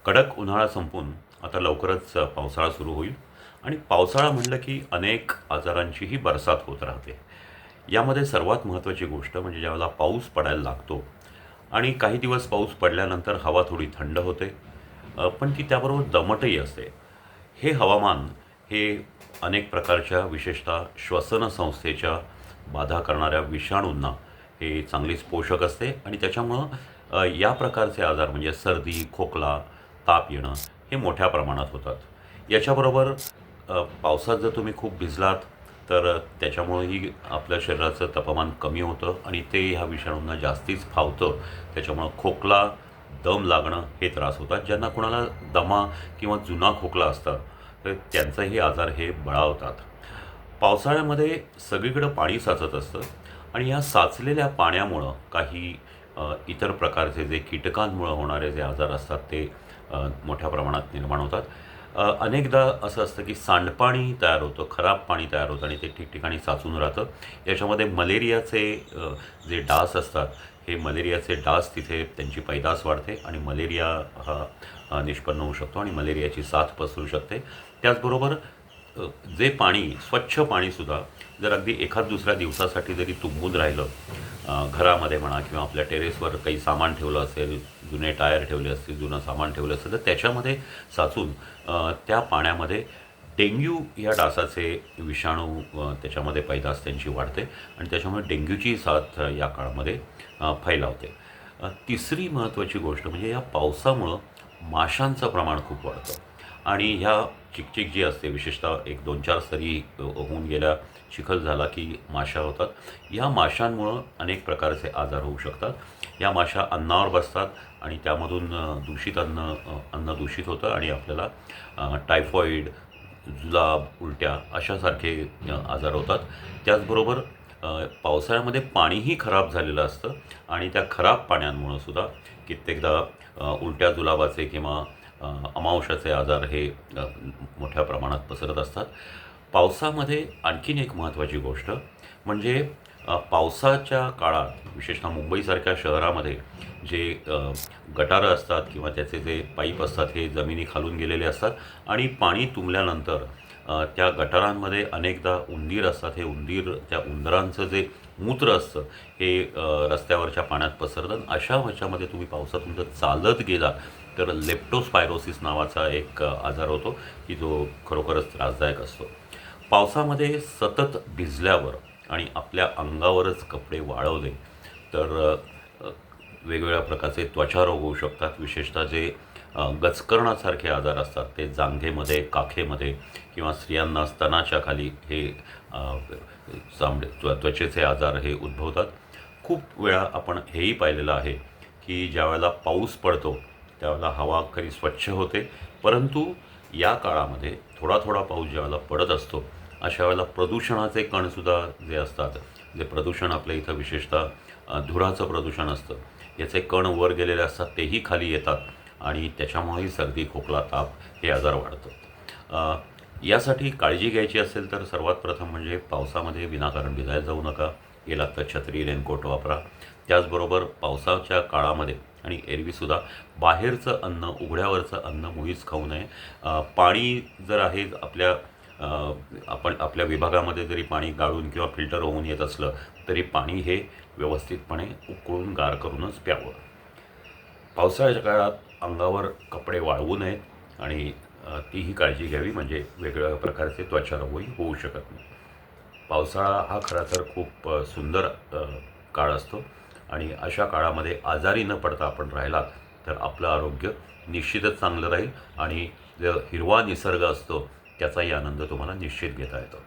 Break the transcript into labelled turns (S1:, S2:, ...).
S1: कडक उन्हाळा संपून आता लवकरच पावसाळा सुरू होईल आणि पावसाळा म्हणलं की अनेक आजारांचीही बरसात होत राहते. यामध्ये सर्वात महत्त्वाची गोष्ट म्हणजे ज्यावेळेला पाऊस पडायला लागतो आणि काही दिवस पाऊस पडल्यानंतर हवा थोडी थंड होते, पण ती त्याबरोबर दमटही असते. हे हवामान हे अनेक प्रकारच्या विशेषतः श्वसन संस्थेच्या बाधा करणाऱ्या विषाणूंना हे चांगलीच पोषक असते आणि त्याच्यामुळं या प्रकारचे आजार म्हणजे सर्दी, खोकला, ताप येणं हे मोठ्या प्रमाणात होतात. याच्याबरोबर पावसात जर तुम्ही खूप भिजलात तर त्याच्यामुळंही आपल्या शरीराचं तापमान कमी होतं आणि ते ह्या विषाणूंना जास्तीच फावतं. त्याच्यामुळं खोकला, दम लागणं हे त्रास होतात. ज्यांना कोणाला दमा किंवा जुना खोकला असता तर त्यांचाही आजार हे बळावतात. पावसाळ्यामध्ये सगळीकडं पाणी साचत असतं आणि या साचलेल्या पाण्यामुळं काही इतर प्रकारचे जे कीटकांमुळं होणारे जे आजार असतात ते मोठ्या प्रमाणात निर्माण होतात. अनेकदा असं असतं की सांडपाणी तयार होतं, खराब पाणी तयार होतं आणि ते ठिकठिकाणी साचून राहतं. याच्यामध्ये मलेरियाचे जे डास असतात, हे मलेरियाचे डास तिथे त्यांची पैदास वाढते आणि मलेरिया हा निष्पन्न होऊ शकतो आणि मलेरियाची साथ पसरू शकते. त्याचबरोबर जे पाणी स्वच्छ पाणीसुद्धा जर अगदी एखाद दुसऱ्या दिवसासाठी जरी तुंबून राहिलं घरामध्ये म्हणा किंवा आपल्या टेरेसवर काही सामान ठेवलं असेल, जुने टायर ठेवले असतील, जुनं सामान ठेवलं असेल, तर त्याच्यामध्ये साचून त्या पाण्यामध्ये डेंग्यू या डासाचे विषाणू त्याच्यामध्ये पैदास त्यांची वाढते आणि त्याच्यामुळे डेंग्यूची साथ या काळामध्ये फैलावते. तिसरी महत्त्वाची गोष्ट म्हणजे या पावसामुळं माशांचं प्रमाण खूप वाढतं आणि ह्या चिकचिक जी असते विशेषतः एक 2-4 सरी होऊन गेल्या, चिखल झाला की माशा होतात. या माशांमुळं अनेक प्रकारचे आजार होऊ शकतात. या माशा अन्नावर बसतात आणि त्यामधून दूषित अन्न दूषित होतं आणि आपल्याला टायफॉईड, जुलाब, उलट्या अशासारखे आजार होतात. त्याचबरोबर पावसाळ्यामध्ये पाणीही खराब झालेलं असतं आणि त्या खराब पाण्यामुळं सुद्धा कित्येकदा उलट्या जुलाबाचे किंवा अमावस्याचे आजार हे मोठ्या प्रमाणात पसरत असतात. पावसामध्ये आणखीन एक महत्त्वाची गोष्ट म्हणजे पावसाच्या काळात विशेषतः मुंबईसारख्या शहरामध्ये जे गटारं असतात किंवा त्याचे जे पाईप असतात हे जमिनी खालून गेलेले असतात आणि पाणी तुंबल्यानंतर त्या गटारांमध्ये अनेकदा उंदीर असतात. हे उंदीर त्या उंदरांचं जे मूत्र असतं हे रस्त्यावरच्या पाण्यात पसरतं. अशा ह्याच्यामध्ये तुम्ही पावसातून जर चालत गेला तर लेप्टोस्पायरोसिस नावाचा एक आजार होतो की जो खरोखरच त्रासदायक असतो. पावसामध्ये सतत भिजल्यावर आणि आपल्या अंगावरच कपडे वाळवले तर वेगवेगळ्या प्रकारचे त्वचारोग होऊ शकतात. विशेषतः जे गचकरणासारखे आजार असतात ते जांघेमध्ये, काखेमध्ये किंवा स्त्रियांना स्तनाच्या खाली हे त्वचेचे आजार हे उद्भवतात. खूप वेळा आपण हेही पाहिलेलं आहे की ज्यावेळेला पाऊस पडतो त्यावेळेला हवा खरी स्वच्छ होते, परंतु या काळामध्ये थोडा थोडा पाऊस ज्यावेळेला पडत असतो अशा वेळेला प्रदूषणाचे कणसुद्धा जे असतात, जे प्रदूषण आपल्या इथं विशेषतः धुराचं प्रदूषण असतं, याचे कण वर गेलेले असतात तेही खाली येतात आणि त्याच्यामुळेही सर्दी, खोकला, ताप हे आजार वाढतात. यासाठी काळजी घ्यायची असेल तर सर्वात प्रथम म्हणजे पावसामध्ये विनाकारण भिजायला जाऊ नका. गेलात तर छत्री, रेनकोट वापरा. त्याचबरोबर पावसाच्या काळामध्ये आणि एरवीसुद्धा बाहेरचं अन्न, उघड्यावरचं अन्न मुळीच खाऊ नये. पाणी जर आहे आपण आपल्या विभागामध्ये जरी पाणी गाळून किंवा फिल्टर होऊन येत असलं तरी पाणी हे व्यवस्थितपणे उकळून गार करूनच प्यावं. पावसाळ्याच्या काळात अंगावर कपडे वाळवू नयेत आणि तीही काळजी घ्यावी म्हणजे वेगवेगळ्या प्रकारचे त्वचारोगही होऊ शकत नाही. पावसाळा हा खरा तर खूप सुंदर काळ असतो आणि अशा काळामध्ये आजारी न पडता आपण राहिलात तर आपलं आरोग्य निश्चितच चांगलं राहील आणि जो हिरवा निसर्ग असतो त्याचाही आनंद तुम्हाला निश्चित घेता येतो.